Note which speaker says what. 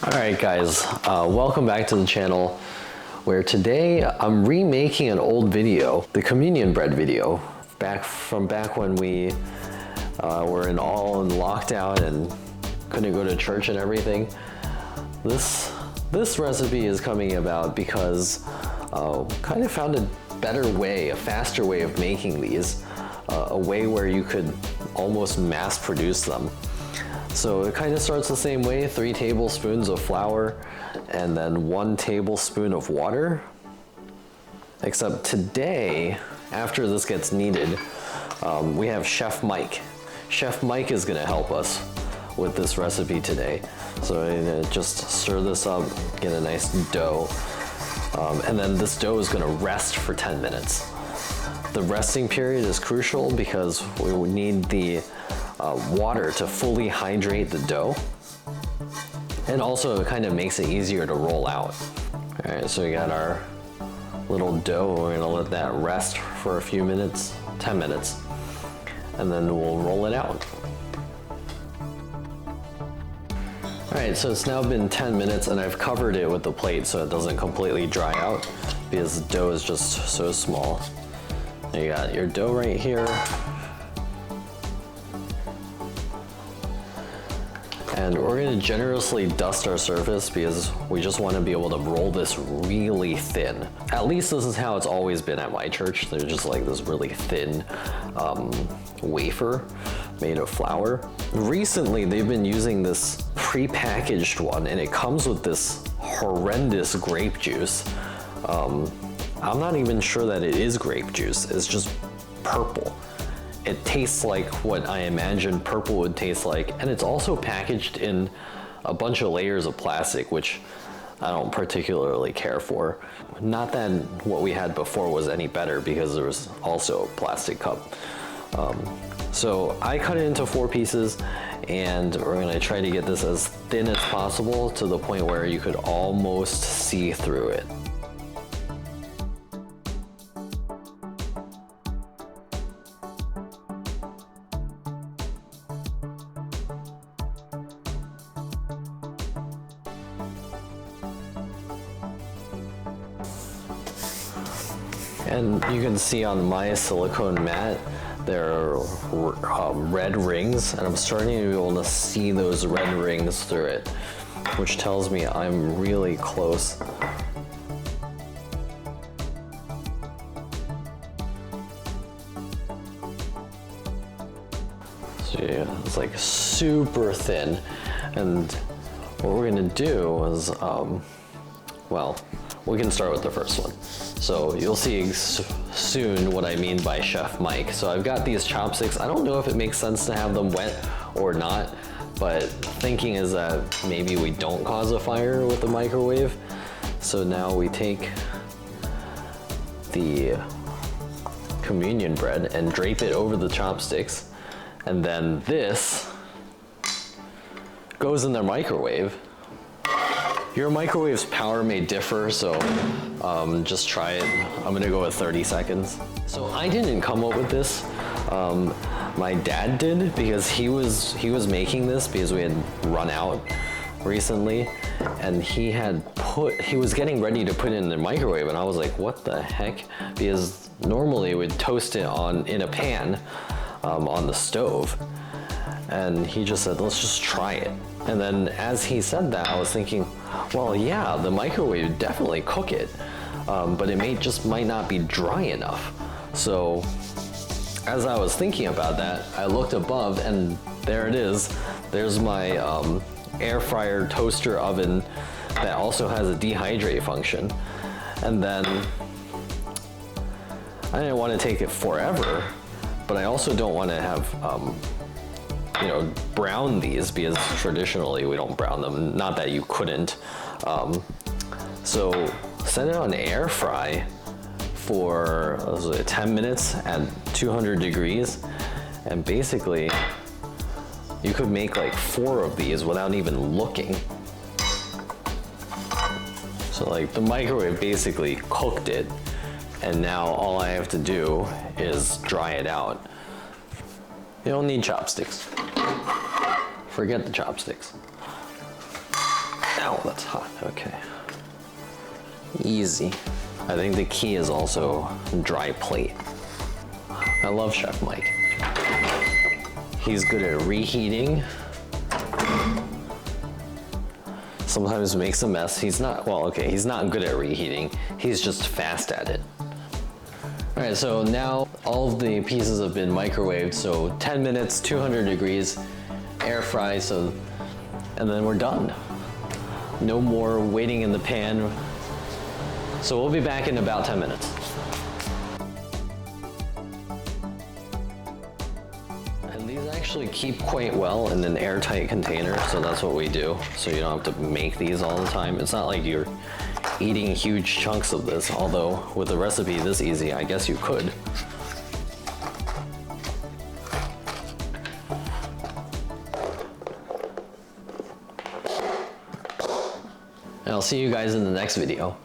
Speaker 1: Alright guys, welcome back to the channel, where today I'm remaking an old video, the communion bread video, back when we were all in lockdown and couldn't go to church and everything. This recipe is coming about because kind of found a better way, a faster way of making these, a way where you could almost mass produce them. So it kind of starts the same way, 3 tablespoons of flour and then 1 tablespoon of water. Except today, after this gets kneaded, we have Chef Mike. Chef Mike is gonna help us with this recipe today. So I'm gonna just stir this up, get a nice dough, and then this dough is gonna rest for 10 minutes. The resting period is crucial because we need the water to fully hydrate the dough, and also it kind of makes it easier to roll out. All right, so we got our little dough. We're gonna let that rest for a few minutes, 10 minutes, and then we'll roll it out. All right, so it's now been 10 minutes and I've covered it with the plate so it doesn't completely dry out because the dough is just so small. You got your dough right here. And we're gonna generously dust our surface because we just wanna be able to roll this really thin. At least this is how it's always been at my church. They're just like this really thin wafer made of flour. Recently, they've been using this pre-packaged one and it comes with this horrendous grape juice. I'm not even sure that it is grape juice. It's just purple. It tastes like what I imagined purple would taste like, and it's also packaged in a bunch of layers of plastic, which I don't particularly care for. Not that what we had before was any better because there was also a plastic cup. So I cut it into 4 pieces, and we're gonna try to get this as thin as possible to the point where you could almost see through it. And you can see on my silicone mat, there are red rings, and I'm starting to be able to see those red rings through it, which tells me I'm really close. So yeah, it's like super thin. And what we're gonna do is, well, we can start with the first one. So you'll see soon what I mean by Chef Mike. So I've got these chopsticks. I don't know if it makes sense to have them wet or not, but thinking is that maybe we don't cause a fire with the microwave. So now we take the communion bread and drape it over the chopsticks. And then this goes in the microwave. Your microwave's power may differ, so just try it. I'm gonna go with 30 seconds. So I didn't come up with this. My dad did because he was making this because we had run out recently, and he was getting ready to put it in the microwave, and I was like, what the heck? Because normally we'd toast it in a pan on the stove, and he just said, let's just try it. And then as he said that, I was thinking, well, yeah, the microwave would definitely cook it, but it might not be dry enough. So as I was thinking about that, I looked above and there it is. There's my air fryer toaster oven that also has a dehydrate function. And then I didn't want to take it forever, but I also don't want to have brown these because traditionally we don't brown them. Not that you couldn't. So set it on air fry for 10 minutes at 200 degrees, and basically you could make like 4 of these without even looking. So like the microwave basically cooked it, and now all I have to do is dry it out. You don't need chopsticks. Forget the chopsticks. Ow, that's hot, okay. Easy. I think the key is also dry plate. I love Chef Mike. He's good at reheating. Sometimes makes a mess. He's not, well, okay, he's not good at reheating. He's just fast at it. All right, so now all of the pieces have been microwaved, so 10 minutes, 200 degrees, air fry, so, and then we're done. No more waiting in the pan. So we'll be back in about 10 minutes. And these actually keep quite well in an airtight container, so that's what we do. So you don't have to make these all the time. It's not like you're eating huge chunks of this, although with a recipe this easy, I guess you could. And I'll see you guys in the next video.